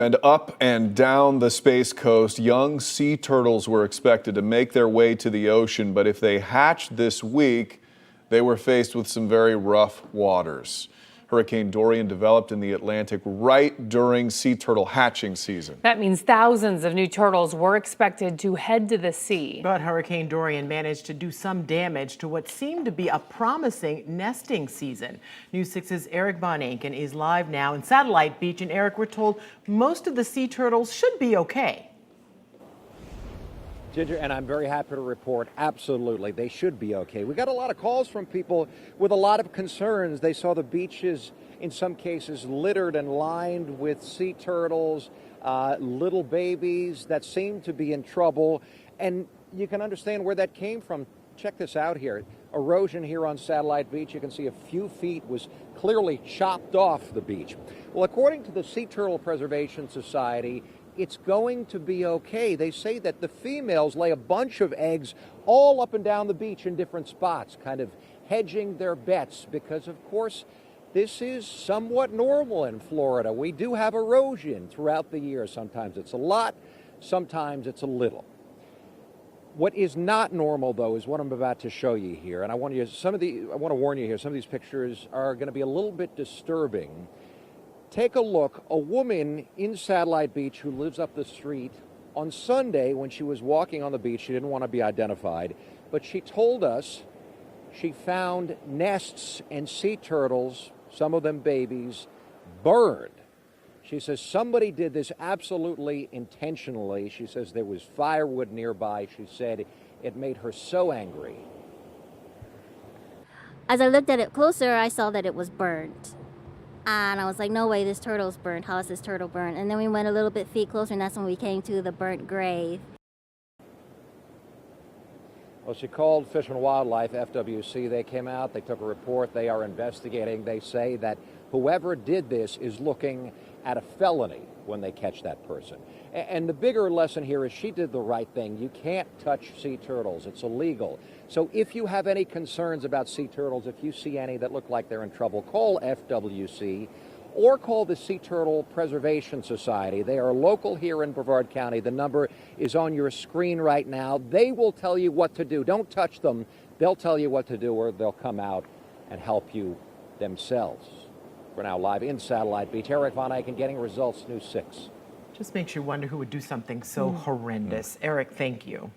And up and down the Space Coast, young sea turtles were expected to make their way to the ocean, but if they hatched this week, they were faced with some very rough waters. Hurricane Dorian developed in the Atlantic right during sea turtle hatching season. That means thousands of new turtles were expected to head to the sea. But Hurricane Dorian managed to do some damage to what seemed to be a promising nesting season. News 6's Eric Von Anken is live now in Satellite Beach. And Eric, we're told most of the sea turtles should be okay. Ginger, and I'm very happy to report, absolutely, they should be okay. We got a lot of calls from people with a lot of concerns. They saw the beaches, in some cases, littered and lined with sea turtles, little babies that seemed to be in trouble. And you can understand where that came from. Check this out here. Erosion here on Satellite Beach. You can see a few feet was clearly chopped off the beach. Well, according to the Sea Turtle Preservation Society, it's going to be okay. They say that the females lay a bunch of eggs all up and down the beach in different spots, kind of hedging their bets because, of course, this is somewhat normal in Florida. We do have erosion throughout the year. Sometimes it's a lot, sometimes it's a little. What is not normal, though, is what I'm about to show you here. And I want to warn you here, some of these pictures are going to be a little bit disturbing. Take a look. A woman in Satellite Beach who lives up the street on Sunday when she was walking on the beach, she didn't want to be identified, but she told us she found nests and sea turtles, some of them babies, burned. She says somebody did this absolutely intentionally. She says there was firewood nearby. She said it made her so angry. As I looked at it closer, I saw that it was burnt. And I was like, no way, this turtle's burnt. How is this turtle burnt? And then we went a little bit feet closer, and that's when we came to the burnt grave. Well, she called Fish and Wildlife, FWC. They came out, they took a report, they are investigating. They say that whoever did this is looking at a felony when they catch that person. And the bigger lesson here is she did the right thing. You can't touch sea turtles. It's illegal. So if you have any concerns about sea turtles, if you see any that look like they're in trouble, call FWC or call the Sea Turtle Preservation Society. They are local here in Brevard County. The number is on your screen right now. They will tell you what to do. Don't touch them. They'll tell you what to do, or they'll come out and help you themselves. We're now live in Satellite Beach. Eric Von Eycken getting results, News 6. Just makes you wonder who would do something so horrendous. Eric, thank you.